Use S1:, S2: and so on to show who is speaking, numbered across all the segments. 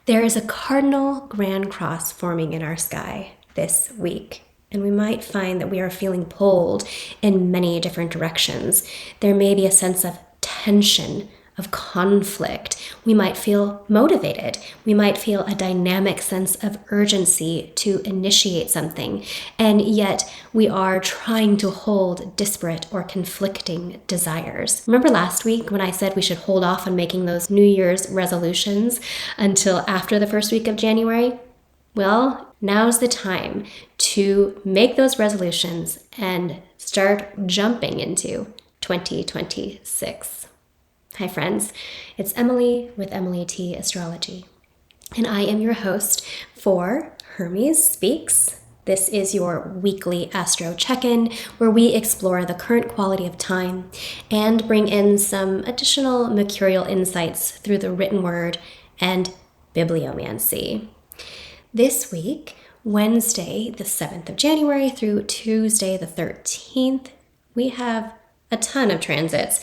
S1: There is a Cardinal Grand Cross forming in our sky this week, and we might find that we are feeling pulled in many different directions. There may be a sense of tension, of conflict. We might feel motivated. We might feel a dynamic sense of urgency to initiate something, and yet we are trying to hold disparate or conflicting desires. Remember last week when I said we should hold off on making those New Year's resolutions until after the first week of January? Well, now's the time to make those resolutions and start jumping into 2026. Hi friends, it's Emily with Emily T. Astrology, and I am your host for Hermes Speaks. This is your weekly astro check-in where we explore the current quality of time and bring in some additional mercurial insights through the written word and Bibliomancy. This week, Wednesday the 7th of January through Tuesday the 13th, we have a ton of transits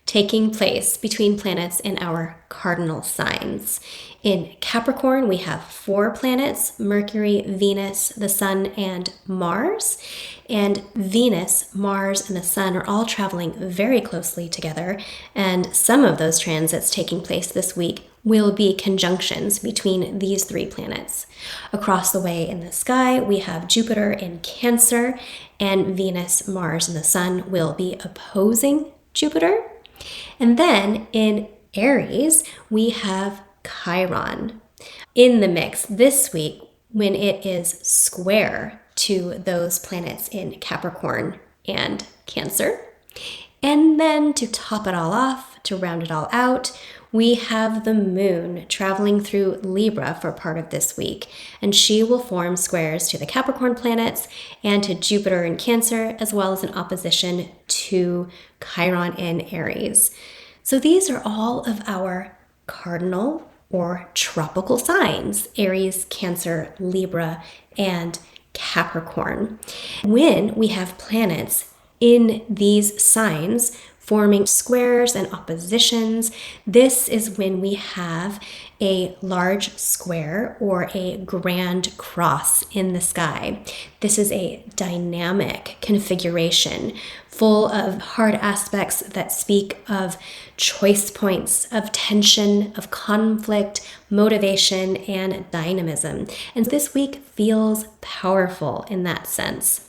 S1: taking place between planets in our cardinal signs. In Capricorn, we have 4 planets: Mercury, Venus, the Sun, and Mars. And Venus, Mars, and the Sun are all traveling very closely together, and some of those transits taking place this week will be conjunctions between these 3 planets. Across the way in the sky, we have Jupiter in Cancer, and Venus, Mars, and the Sun will be opposing Jupiter. And then in Aries, we have Chiron in the mix this week when it is square to those planets in Capricorn and Cancer. And then to top it all off, to round it all out, we have the moon traveling through Libra for part of this week, and she will form squares to the Capricorn planets and to Jupiter in Cancer, as well as an opposition to Chiron in Aries. So these are all of our cardinal or tropical signs: Aries, Cancer, Libra, and Capricorn. When we have planets in these signs forming squares and oppositions, this is when we have a large square or a grand cross in the sky. This is a dynamic configuration full of hard aspects that speak of choice points, of tension, of conflict, motivation, and dynamism. And this week feels powerful in that sense.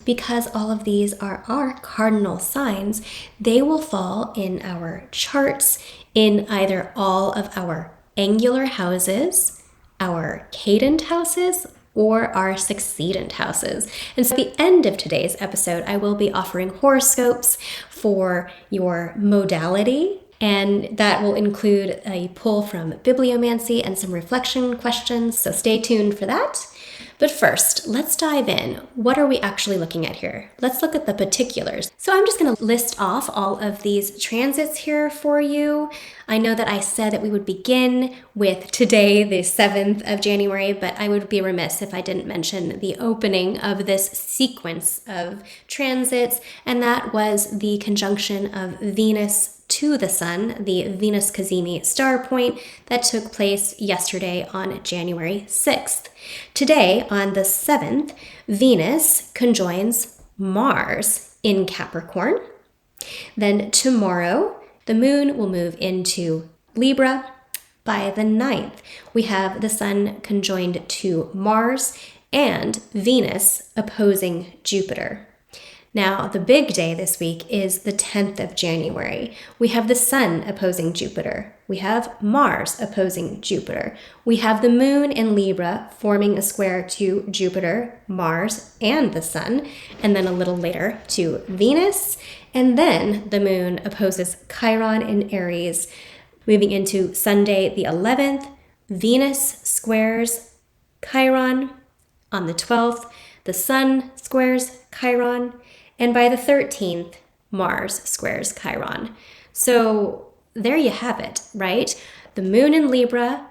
S1: Because all of these are our cardinal signs, they will fall in our charts in either all of our angular houses, our cadent houses, or our succedent houses. And so at the end of today's episode, I will be offering horoscopes for your modality, and that will include a pull from Bibliomancy and some reflection questions, so stay tuned for that. But first, let's dive in. What are we actually looking at here? Let's look at the particulars. So I'm just going to list off all of these transits here for you. I know that I said that we would begin with today, the 7th of January, but I would be remiss if I didn't mention the opening of this sequence of transits, and that was the conjunction of Venus to the Sun, the Venus Cazimi star point that took place yesterday on January 6th. Today, on the 7th, Venus conjoins Mars in Capricorn. Then tomorrow, the moon will move into Libra. By the 9th, we have the Sun conjoined to Mars and Venus opposing Jupiter. Now, the big day this week is the 10th of January. We have the Sun opposing Jupiter. We have Mars opposing Jupiter. We have the moon in Libra forming a square to Jupiter, Mars, and the Sun, and then a little later to Venus. And then the moon opposes Chiron in Aries. Moving into Sunday the 11th, Venus squares Chiron. On the 12th, the Sun squares Chiron. And by the 13th, Mars squares Chiron. So there you have it, right? The moon in Libra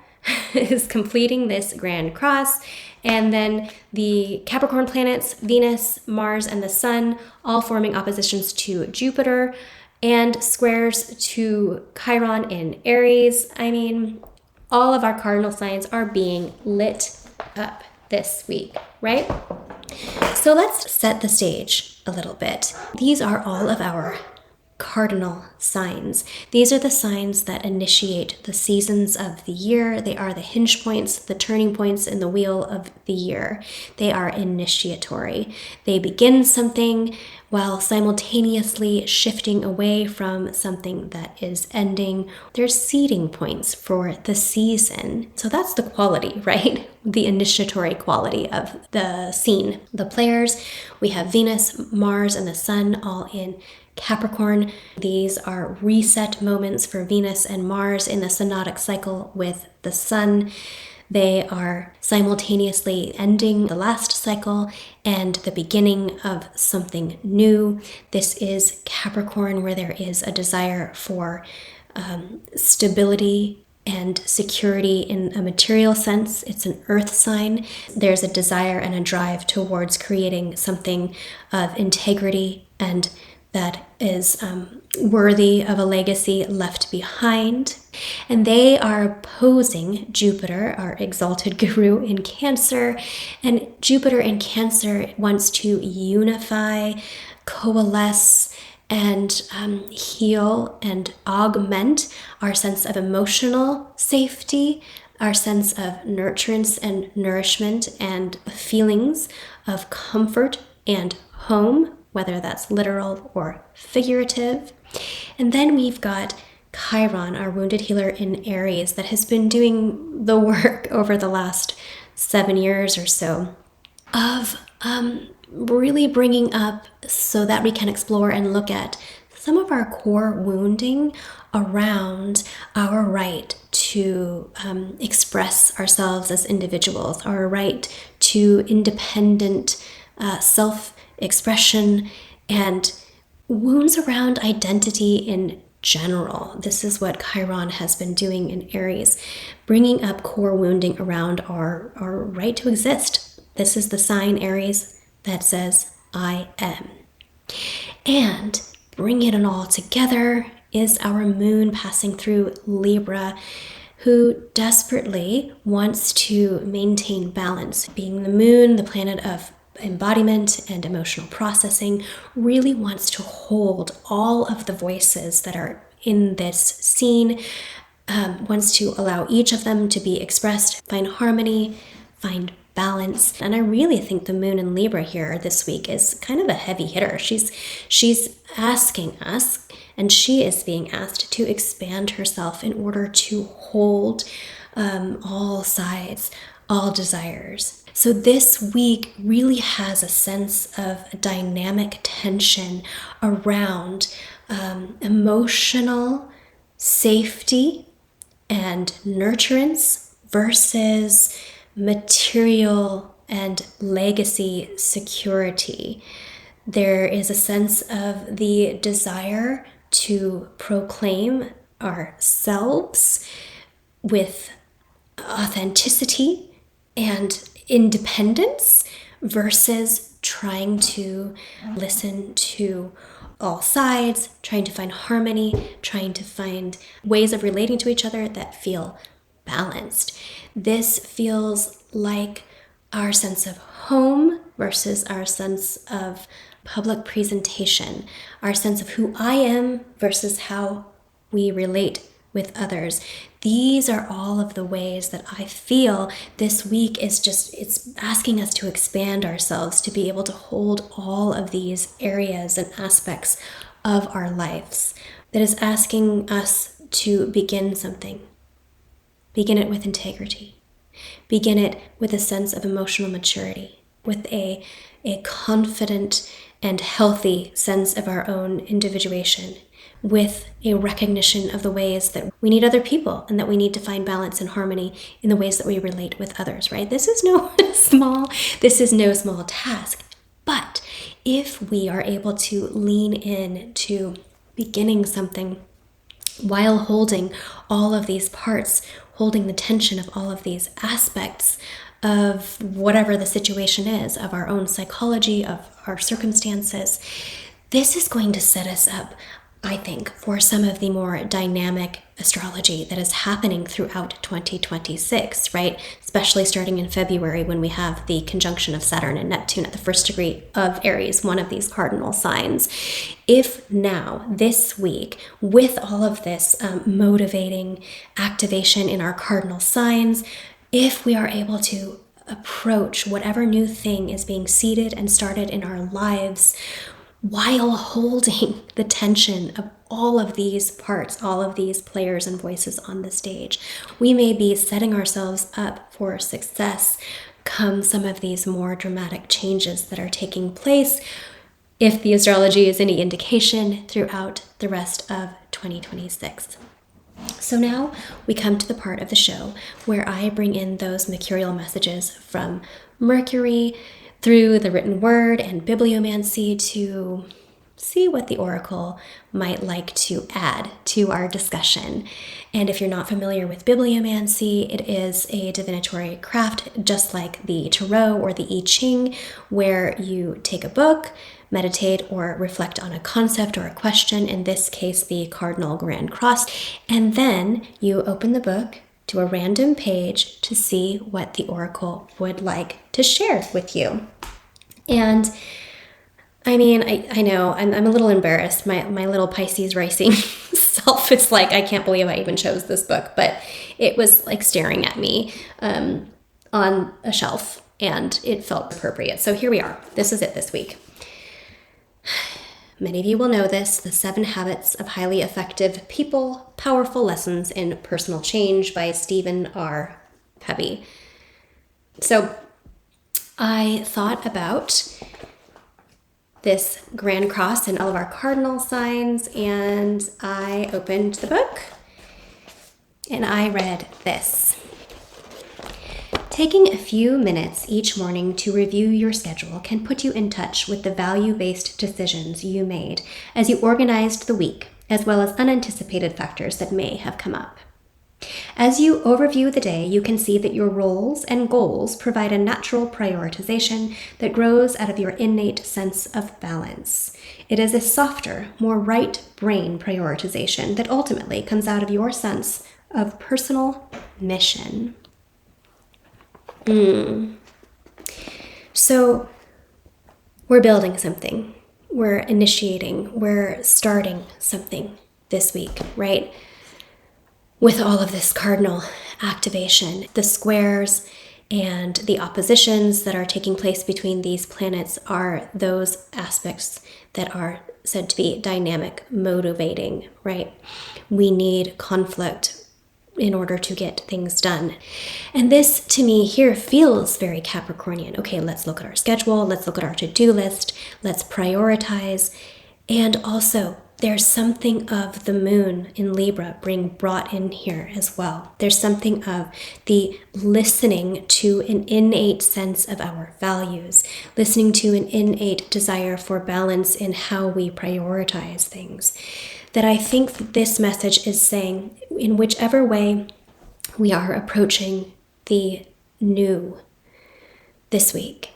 S1: is completing this grand cross, and then the Capricorn planets, Venus, Mars, and the Sun, all forming oppositions to Jupiter and squares to Chiron in Aries. I mean, all of our cardinal signs are being lit up this week, right? So let's set the stage a little bit. These are all of our cardinal signs. These are the signs that initiate the seasons of the year. They are the hinge points, the turning points in the wheel of the year. They are initiatory. They begin something while simultaneously shifting away from something that is ending. They're seeding points for the season. So that's the quality, right? The initiatory quality of the scene. The players, we have Venus, Mars, and the Sun all in Capricorn. These are reset moments for Venus and Mars in the synodic cycle with the Sun. They are simultaneously ending the last cycle and the beginning of something new. This is Capricorn, where there is a desire for stability and security in a material sense. It's an earth sign. There's a desire and a drive towards creating something of integrity and that is worthy of a legacy left behind. And they are opposing Jupiter, our exalted guru in Cancer. And Jupiter in Cancer wants to unify, coalesce, and heal and augment our sense of emotional safety, our sense of nurturance and nourishment, and feelings of comfort and home, whether that's literal or figurative. And then we've got Chiron, our wounded healer in Aries, that has been doing the work over the last 7 years or so of really bringing up so that we can explore and look at some of our core wounding around our right to express ourselves as individuals, our right to independent self-expression, and wounds around identity in general. This is what Chiron has been doing in Aries, bringing up core wounding around our right to exist. This is the sign, Aries, that says, I am. And bringing it all together is our moon passing through Libra, who desperately wants to maintain balance. Being the moon, the planet of embodiment and emotional processing, really wants to hold all of the voices that are in this scene, wants to allow each of them to be expressed, find harmony, find balance. And I really think the moon in Libra here this week is kind of a heavy hitter. She's asking us, and she is being asked to expand herself in order to hold all sides, all desires. So this week really has a sense of dynamic tension around emotional safety and nurturance versus material and legacy security. There is a sense of the desire to proclaim ourselves with authenticity and independence versus trying to listen to all sides, trying to find harmony, trying to find ways of relating to each other that feel balanced. This feels like our sense of home versus our sense of public presentation, our sense of who I am versus how we relate with others. These are all of the ways that I feel this week is it's asking us to expand ourselves, to be able to hold all of these areas and aspects of our lives. That is asking us to begin something. Begin it with integrity. Begin it with a sense of emotional maturity, with a confident and healthy sense of our own individuation, with a recognition of the ways that we need other people and that we need to find balance and harmony in the ways that we relate with others, right? This is no small task. But if we are able to lean in to beginning something while holding all of these parts, holding the tension of all of these aspects of whatever the situation is, of our own psychology, of our circumstances, this is going to set us up I think, for some of the more dynamic astrology that is happening throughout 2026, right? Especially starting in February when we have the conjunction of Saturn and Neptune at the first degree of Aries, one of these cardinal signs. If now, this week, with all of this motivating activation in our cardinal signs, if we are able to approach whatever new thing is being seeded and started in our lives while holding the tension of all of these parts, all of these players and voices on the stage, we may be setting ourselves up for success come some of these more dramatic changes that are taking place, if the astrology is any indication, throughout the rest of 2026. So now we come to the part of the show where I bring in those mercurial messages from Mercury through the written word and bibliomancy to see what the oracle might like to add to our discussion. And if you're not familiar with bibliomancy, it is a divinatory craft just like the tarot or the I Ching, where you take a book, meditate, or reflect on a concept or a question, in this case the Cardinal Grand Cross, and then you open the book to a random page to see what the oracle would like to share with you. And I mean, I know I'm a little embarrassed. My little Pisces rising self is like, I can't believe I even chose this book, but it was like staring at me on a shelf and it felt appropriate. So here we are. This is it this week. Many of you will know this, The 7 Habits of Highly Effective People, Powerful Lessons in Personal Change by Stephen R. Covey. So I thought about this Grand Cross and all of our cardinal signs, and I opened the book and I read this. Taking a few minutes each morning to review your schedule can put you in touch with the value-based decisions you made as you organized the week, as well as unanticipated factors that may have come up. As you overview the day, you can see that your roles and goals provide a natural prioritization that grows out of your innate sense of balance. It is a softer, more right brain prioritization that ultimately comes out of your sense of personal mission. So we're building something, we're initiating, we're starting something this week, right? With all of this cardinal activation, the squares and the oppositions that are taking place between these planets are those aspects that are said to be dynamic, motivating, right? We need conflict in order to get things done. And this, to me, here feels very Capricornian. Okay, let's look at our schedule, let's look at our to-do list, let's prioritize. And also, there's something of the moon in Libra being brought in here as well. There's something of the listening to an innate sense of our values, listening to an innate desire for balance in how we prioritize things. That I think that this message is saying, in whichever way we are approaching the new this week,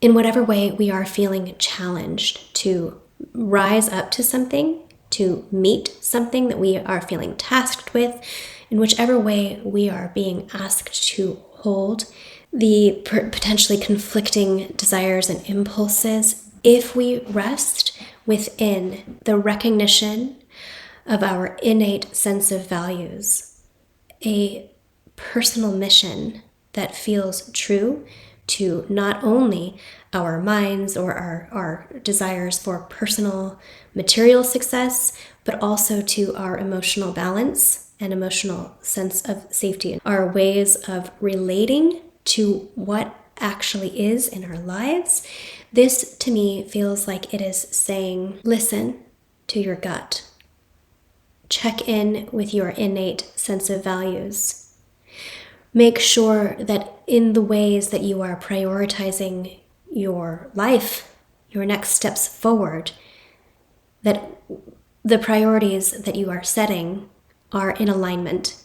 S1: in whatever way we are feeling challenged to rise up to something, to meet something that we are feeling tasked with, in whichever way we are being asked to hold the potentially conflicting desires and impulses, if we rest within the recognition of our innate sense of values, a personal mission that feels true to not only our minds or our desires for personal material success, but also to our emotional balance and emotional sense of safety, our ways of relating to what actually is in our lives. This, to me, feels like it is saying, listen to your gut. Check in with your innate sense of values. Make sure that in the ways that you are prioritizing your life, your next steps forward, that the priorities that you are setting are in alignment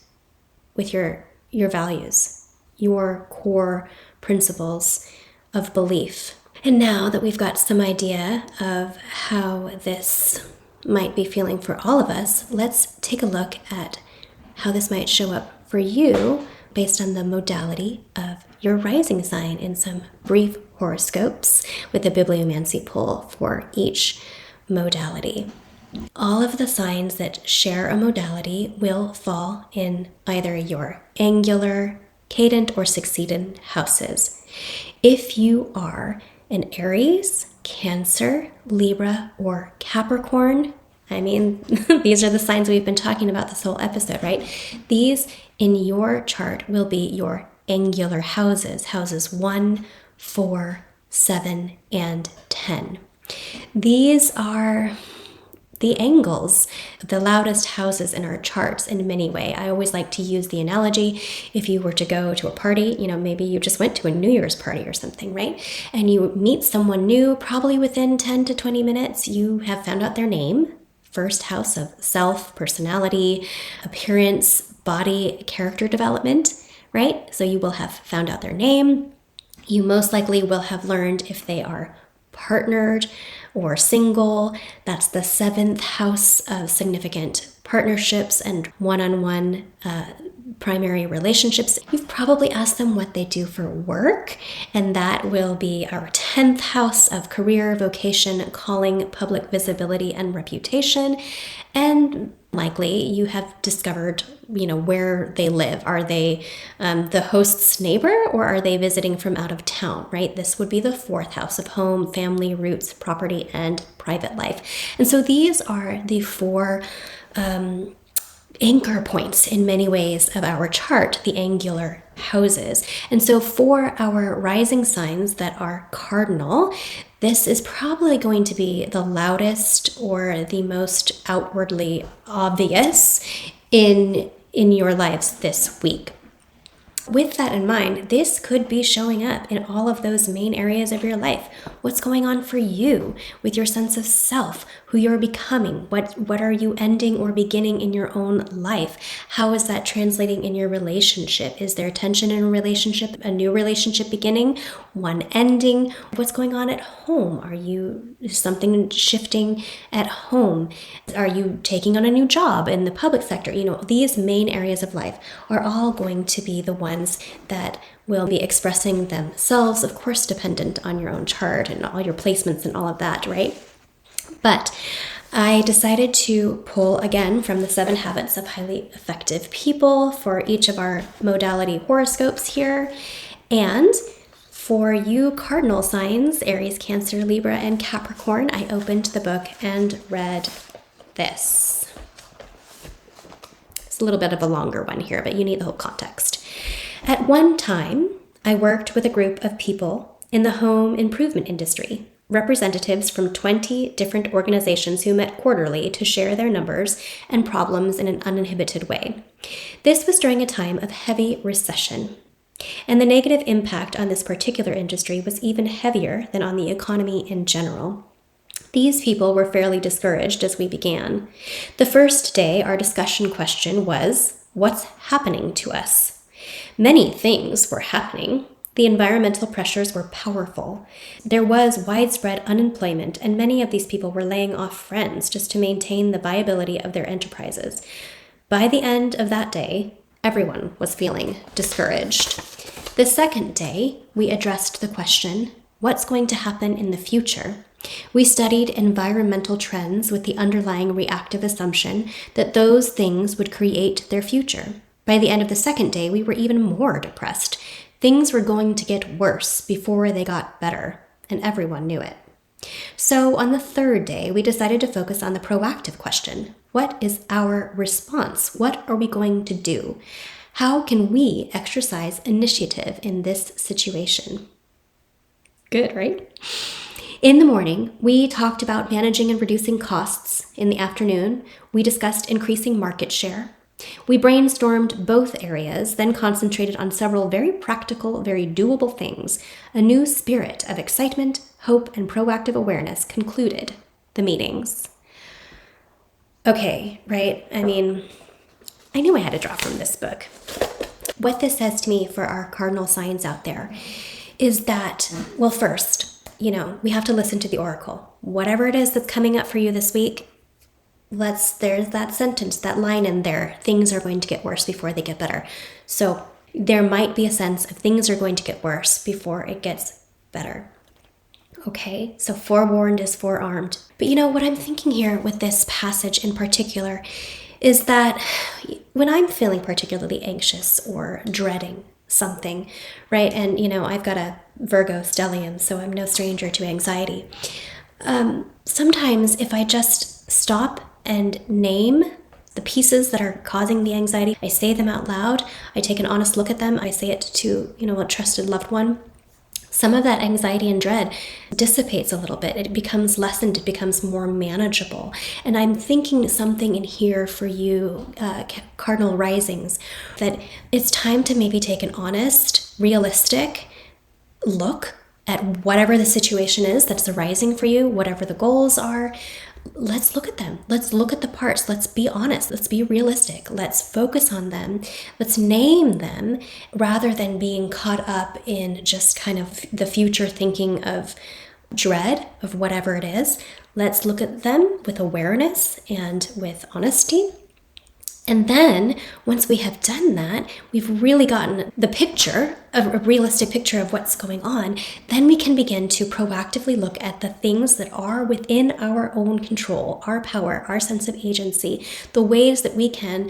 S1: with your values, your core principles of belief. And now that we've got some idea of how this might be feeling for all of us, let's take a look at how this might show up for you based on the modality of your rising sign in some brief horoscopes with a Bibliomancy pull for each modality. All of the signs that share a modality will fall in either your angular, cadent, or succedent houses. If you are an Aries, Cancer, Libra, or Capricorn, I mean, these are the signs we've been talking about this whole episode, right? These in your chart will be your angular houses, houses 1, 4, 7, and 10. These are the angles, the loudest houses in our charts in many ways. I always like to use the analogy, if you were to go to a party, maybe you just went to a New Year's party or something, right? And you meet someone new, probably within 10 to 20 minutes, you have found out their name. First house of self, personality, appearance, body, character development, right? So you will have found out their name. You most likely will have learned if they are partnered or single. That's the 7th house of significant partnerships and one-on-one primary relationships. You've probably asked them what they do for work, and that will be our 10th house of career, vocation, calling, public visibility, and reputation. And likely you have discovered, where they live. Are they the host's neighbor, or are they visiting from out of town, right? This would be the 4th house of home, family, roots, property, and private life. And so these are the 4 anchor points in many ways of our chart, the angular houses. And so for our rising signs that are cardinal, this is probably going to be the loudest or the most outwardly obvious in your lives this week. With that in mind, this could be showing up in all of those main areas of your life. What's going on for you with your sense of self, who you're becoming? What are you ending or beginning in your own life? How is that translating in your relationship? Is there tension in a relationship, a new relationship beginning, one ending? What's going on at home? Are you something shifting at home? Are you taking on a new job in the public sector? These main areas of life are all going to be the ones that will be expressing themselves, of course, dependent on your own chart and all your placements and all of that, right? But I decided to pull again from the 7 Habits of Highly Effective People for each of our modality horoscopes here. And for you cardinal signs, Aries, Cancer, Libra, and Capricorn, I opened the book and read this. It's a little bit of a longer one here, but you need the whole context. At one time, I worked with a group of people in the home improvement industry, representatives from 20 different organizations who met quarterly to share their numbers and problems in an uninhibited way. This was during a time of heavy recession, and the negative impact on this particular industry was even heavier than on the economy in general. These people were fairly discouraged as we began. The first day, our discussion question was, what's happening to us? Many things were happening. The environmental pressures were powerful. There was widespread unemployment, and many of these people were laying off friends just to maintain the viability of their enterprises. By the end of that day, everyone was feeling discouraged. The second day, we addressed the question, what's going to happen in the future? We studied environmental trends with the underlying reactive assumption that those things would create their future. By the end of the second day, we were even more depressed. Things were going to get worse before they got better, and everyone knew it. So on the third day, we decided to focus on the proactive question. What is our response? What are we going to do? How can we exercise initiative in this situation? Good, right? In the morning, we talked about managing and reducing costs. In the afternoon, we discussed increasing market share. We brainstormed both areas, then concentrated on several very practical, very doable things. A new spirit of excitement, hope, and proactive awareness concluded the meetings. Okay, right? I knew I had to draw from this book. What this says to me for our cardinal signs out there is that, well, first, we have to listen to the oracle. Whatever it is that's coming up for you this week, There's that sentence, that line in there, things are going to get worse before they get better. So there might be a sense of things are going to get worse before it gets better. Okay, so forewarned is forearmed. But what I'm thinking here with this passage in particular is that when I'm feeling particularly anxious or dreading something, right? And, I've got a Virgo stellium, so I'm no stranger to anxiety. Sometimes if I just stop and name the pieces that are causing the anxiety, I say them out loud, I take an honest look at them, I say it to, a trusted loved one, some of that anxiety and dread dissipates a little bit. It becomes lessened. It becomes more manageable. And I'm thinking something in here for you, Cardinal Risings, that it's time to maybe take an honest, realistic look at whatever the situation is that's arising for you, whatever the goals are. Let's look at them. Let's look at the parts. Let's be honest. Let's be realistic. Let's focus on them. Let's name them rather than being caught up in just kind of the future thinking of dread of whatever it is. Let's look at them with awareness and with honesty. And then once we have done that, we've really gotten the picture, a realistic picture of what's going on, then we can begin to proactively look at the things that are within our own control, our power, our sense of agency, the ways that we can,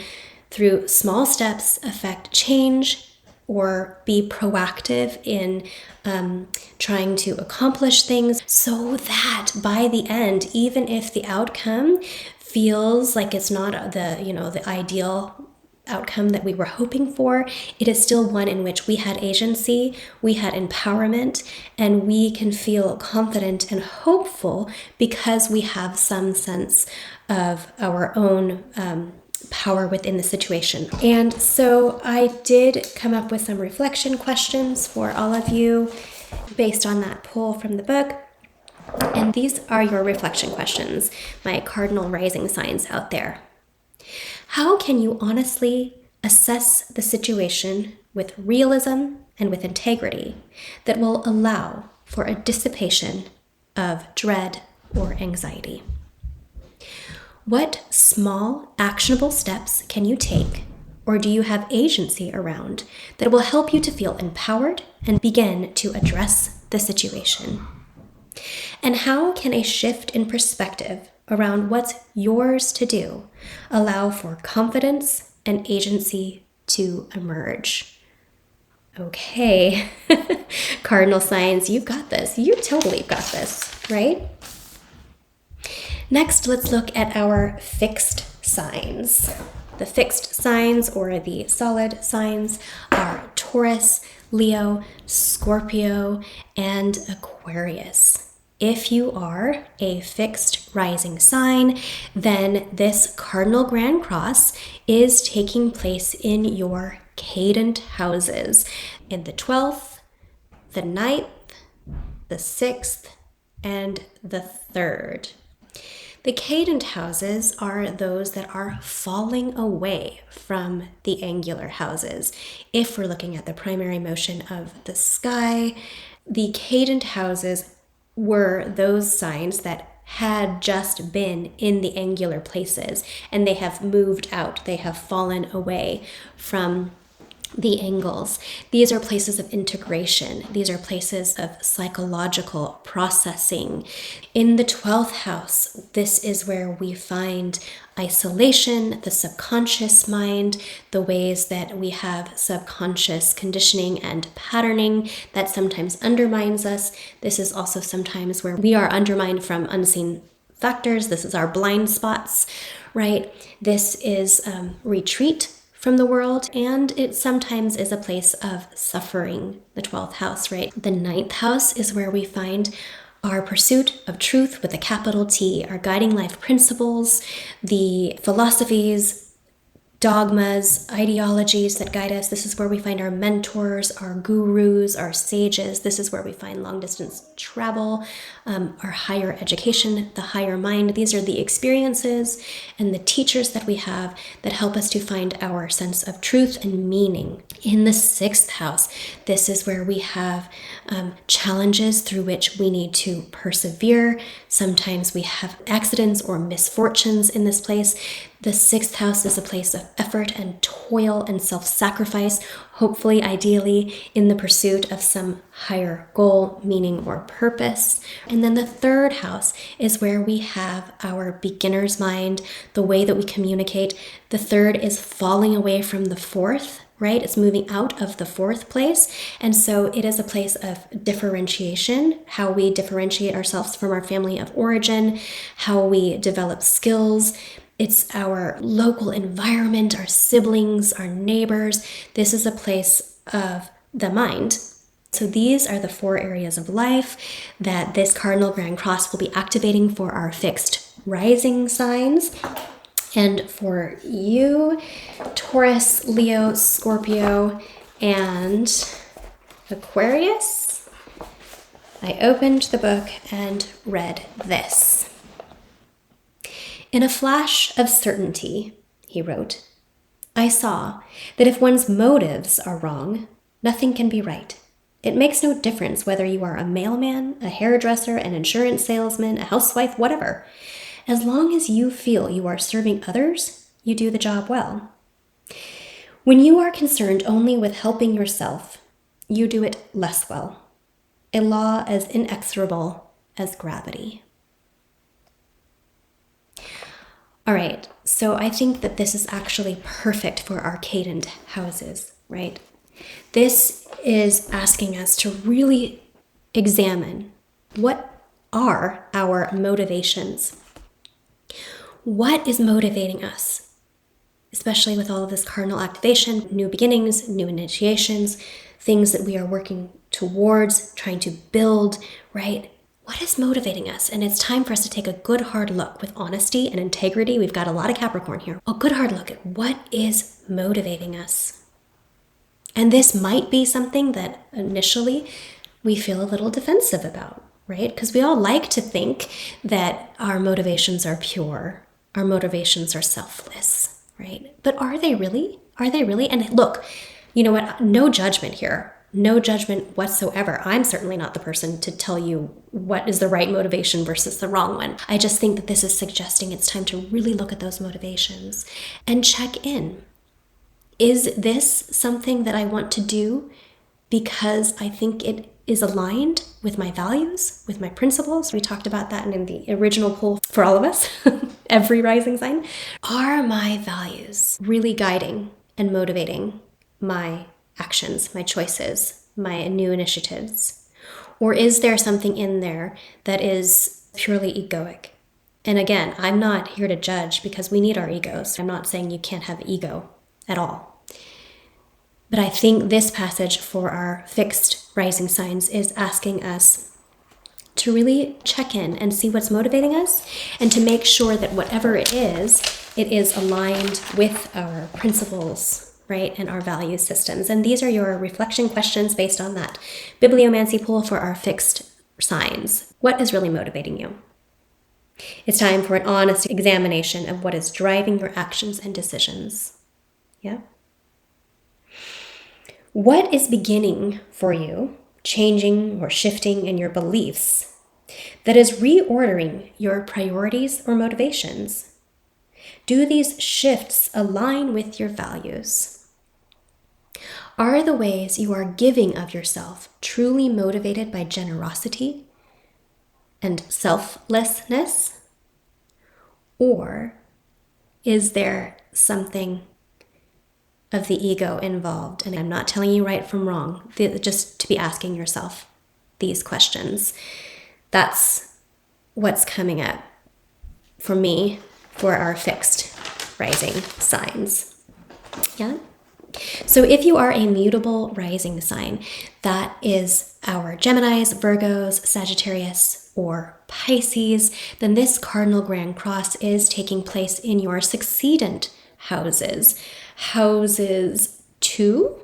S1: through small steps, affect change or be proactive in trying to accomplish things so that by the end, even if the outcome feels like it's not the ideal outcome that we were hoping for, it is still one in which we had agency, we had empowerment, and we can feel confident and hopeful because we have some sense of our own power within the situation. And so I did come up with some reflection questions for all of you based on that poll from the book. And these are your reflection questions, my cardinal rising signs out there. How can you honestly assess the situation with realism and with integrity that will allow for a dissipation of dread or anxiety? What small, actionable steps can you take, or do you have agency around, that will help you to feel empowered and begin to address the situation? And how can a shift in perspective around what's yours to do allow for confidence and agency to emerge? Okay, cardinal signs, you've got this. You totally got this, right? Next, let's look at our fixed signs. The fixed signs, or the solid signs, are Taurus, Leo, Scorpio, and Aquarius. If you are a fixed rising sign, then this Cardinal Grand Cross is taking place in your cadent houses, in the 12th, the 9th, the 6th, and the 3rd. The cadent houses are those that are falling away from the angular houses. If we're looking at the primary motion of the sky, the cadent houses were those signs that had just been in the angular places, and they have moved out. They have fallen away from the angles. These are places of integration. These are places of psychological processing. In the 12th house, this is where we find isolation, the subconscious mind, the ways that we have subconscious conditioning and patterning that sometimes undermines us. This is also sometimes where we are undermined from unseen factors. This is our blind spots, right? This is retreat from the world, and it sometimes is a place of suffering, the 12th house, right? The 9th house is where we find our pursuit of truth with a capital T, our guiding life principles, the philosophies, dogmas, ideologies that guide us. This is where we find our mentors, our gurus, our sages. This is where we find long distance travel, our higher education, the higher mind. These are the experiences and the teachers that we have that help us to find our sense of truth and meaning. In the 6th house, this is where we have challenges through which we need to persevere. Sometimes we have accidents or misfortunes in this place. The 6th house is a place of effort and toil and self-sacrifice, hopefully, ideally, in the pursuit of some higher goal, meaning, or purpose. And then the 3rd house is where we have our beginner's mind, the way that we communicate. The 3rd is falling away from the 4th, right? It's moving out of the 4th place. And so it is a place of differentiation, how we differentiate ourselves from our family of origin, how we develop skills. It's our local environment, our siblings, our neighbors. This is a place of the mind. So these are the 4 areas of life that this Cardinal Grand Cross will be activating for our fixed rising signs. And for you, Taurus, Leo, Scorpio, and Aquarius, I opened the book and read this. In a flash of certainty, he wrote, I saw that if one's motives are wrong, nothing can be right. It makes no difference whether you are a mailman, a hairdresser, an insurance salesman, a housewife, whatever. As long as you feel you are serving others, you do the job well. When you are concerned only with helping yourself, you do it less well. A law as inexorable as gravity. All right, so I think that this is actually perfect for arcadent houses, right? This is asking us to really examine what are our motivations. What is motivating us? Especially with all of this cardinal activation, new beginnings, new initiations, things that we are working towards, trying to build, right? What is motivating us? And it's time for us to take a good hard look with honesty and integrity. We've got a lot of Capricorn here. A good hard look at what is motivating us. And this might be something that initially we feel a little defensive about, right? Because we all like to think that our motivations are pure, our motivations are selfless, right? But are they really? Are they really? And look, you know what? No judgment here. No judgment whatsoever. I'm certainly not the person to tell you what is the right motivation versus the wrong one. I just think that this is suggesting it's time to really look at those motivations and check in. Is this something that I want to do because I think it is aligned with my values, with my principles? We talked about that in the original poll for all of us, every rising sign. Are my values really guiding and motivating my actions, my choices, my new initiatives? Or is there something in there that is purely egoic? And again, I'm not here to judge because we need our egos. I'm not saying you can't have ego at all. But I think this passage for our fixed rising signs is asking us to really check in and see what's motivating us and to make sure that whatever it is aligned with our principles, right, and our value systems. And these are your reflection questions based on that Bibliomancy poll for our fixed signs. What is really motivating you? It's time for an honest examination of what is driving your actions and decisions. Yeah? What is beginning for you, changing or shifting in your beliefs, that is reordering your priorities or motivations? Do these shifts align with your values? Are the ways you are giving of yourself truly motivated by generosity and selflessness? Or is there something of the ego involved? And I'm not telling you right from wrong, just to be asking yourself these questions. That's what's coming up for me for our fixed rising signs. Yeah? So if you are a mutable rising sign, that is our Geminis, Virgos, Sagittarius, or Pisces, then this Cardinal Grand Cross is taking place in your succedent houses. Houses 2,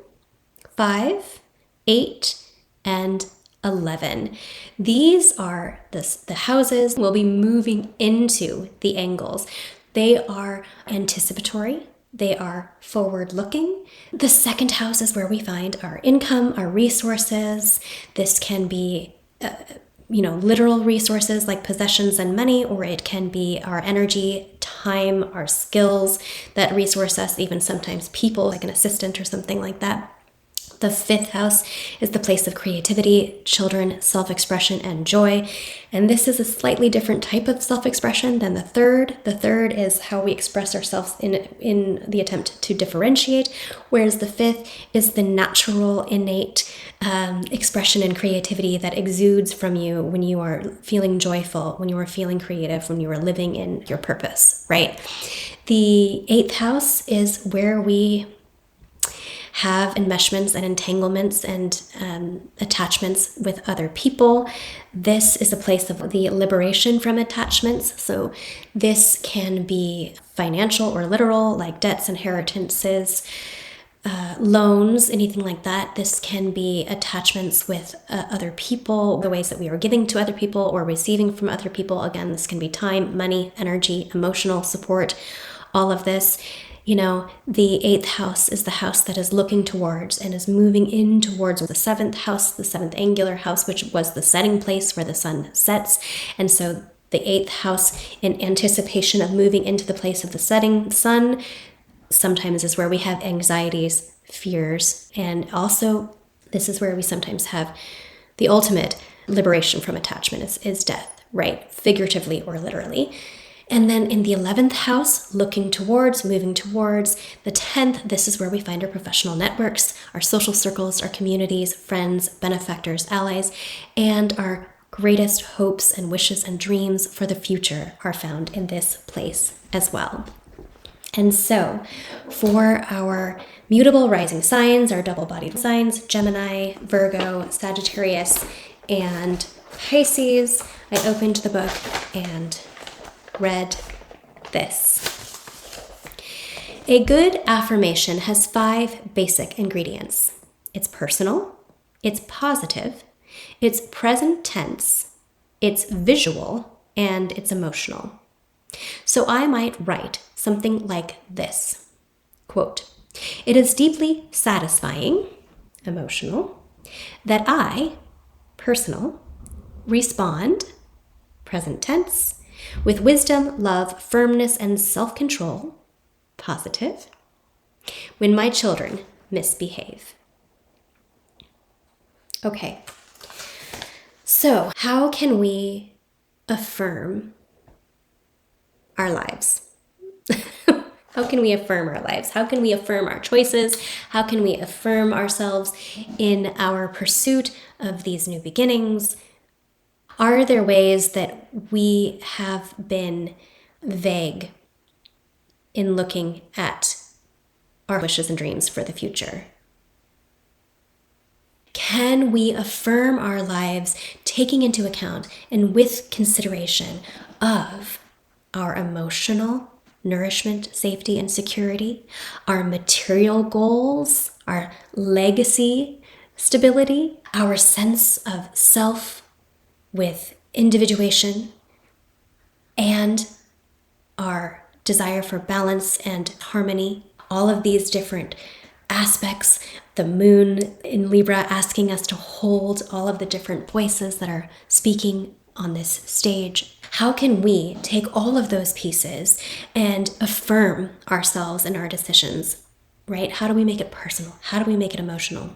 S1: 5, 8, and 11. These are the houses we'll be moving into the angles. They are anticipatory. They are forward-looking. The second house is where we find our income, our resources. This can be literal resources like possessions and money, or it can be our energy, time, our skills that resource us, even sometimes people like an assistant or something like that. The fifth house is the place of creativity, children, self-expression, and joy. And this is a slightly different type of self-expression than the third. The third is how we express ourselves in the attempt to differentiate, whereas the fifth is the natural, innate expression and creativity that exudes from you when you are feeling joyful, when you are feeling creative, when you are living in your purpose, right? The eighth house is where we have enmeshments and entanglements and attachments with other people. This is a place of the liberation from attachments. So this can be financial or literal, like debts, inheritances, loans, anything like that. This can be attachments with other people, the ways that we are giving to other people or receiving from other people. Again, this can be time, money, energy, emotional support, all of this. The eighth house is the house that is looking towards and is moving in towards the seventh house, the seventh angular house, which was the setting place where the sun sets. And so the eighth house, in anticipation of moving into the place of the setting sun, sometimes is where we have anxieties, fears, and also this is where we sometimes have the ultimate liberation from attachment is death, right? Figuratively or literally. And then in the 11th house, looking towards, moving towards, the 10th, this is where we find our professional networks, our social circles, our communities, friends, benefactors, allies, and our greatest hopes and wishes and dreams for the future are found in this place as well. And so for our mutable rising signs, our double-bodied signs, Gemini, Virgo, Sagittarius, and Pisces, I opened the book and read this. A good affirmation has 5 basic ingredients. It's personal, it's positive, it's present tense, it's visual, and it's emotional. So I might write something like this, quote, "It is deeply satisfying, emotional, that I, personal, respond, present tense, with wisdom, love, firmness, and self-control, positive, when my children misbehave." Okay, so how can we affirm our lives? How can we affirm our lives? How can we affirm our choices? How can we affirm ourselves in our pursuit of these new beginnings? Are there ways that we have been vague in looking at our wishes and dreams for the future? Can we affirm our lives taking into account and with consideration of our emotional nourishment, safety, and security, our material goals, our legacy, stability, our sense of self with individuation, and our desire for balance and harmony, all of these different aspects, the moon in Libra asking us to hold all of the different voices that are speaking on this stage. How can we take all of those pieces and affirm ourselves and our decisions, right? How do we make it personal? How do we make it emotional?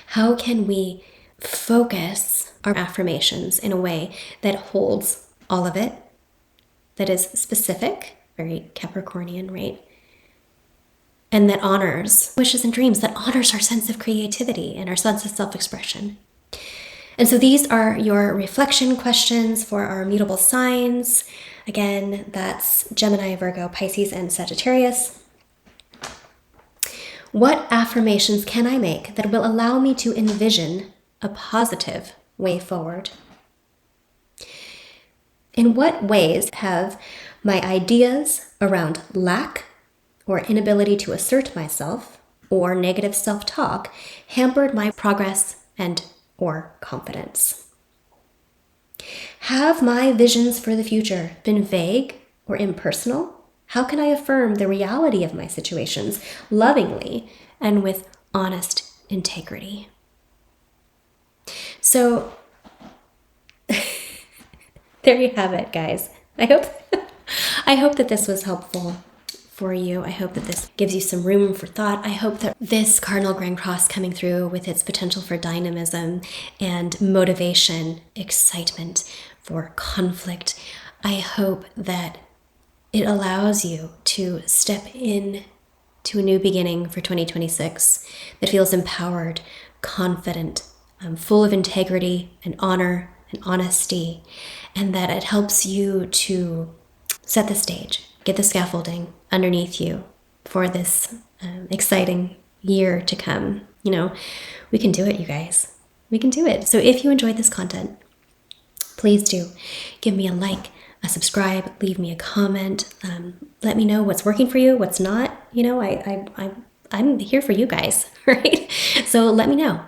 S1: How can we focus our affirmations in a way that holds all of it, that is specific, very Capricornian, right? And that honors wishes and dreams, that honors our sense of creativity and our sense of self-expression. And so these are your reflection questions for our mutable signs. Again, that's Gemini, Virgo, Pisces, and Sagittarius. What affirmations can I make that will allow me to envision a positive way forward? In what ways have my ideas around lack, or inability to assert myself or negative self-talk hampered my progress and or confidence? Have my visions for the future been vague or impersonal? How can I affirm the reality of my situations lovingly and with honest integrity? So there you have it, guys. I hope that this was helpful for you. I hope that this gives you some room for thought. I hope that this Cardinal Grand Cross coming through with its potential for dynamism and motivation, excitement, for conflict, I hope that it allows you to step in to a new beginning for 2026 that feels empowered, confident, full of integrity and honor and honesty, and that it helps you to set the stage, get the scaffolding underneath you for this exciting year to come. You know, we can do it, you guys. We can do it. So if you enjoyed this content, please do give me a like, a subscribe, leave me a comment. Let me know what's working for you, what's not. You know, I'm here for you guys, right? So let me know.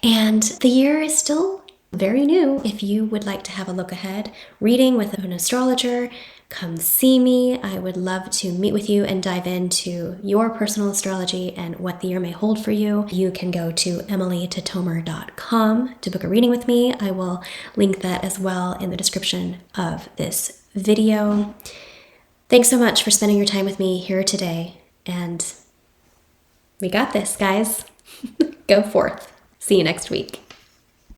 S1: And the year is still very new. If you would like to have a look ahead reading with an astrologer, come see me. I would love to meet with you and dive into your personal astrology and what the year may hold for you. You can go to emilytotomer.com to book a reading with me. I will link that as well in the description of this video. Thanks so much for spending your time with me here today. And we got this, guys. Go forth. See you next week.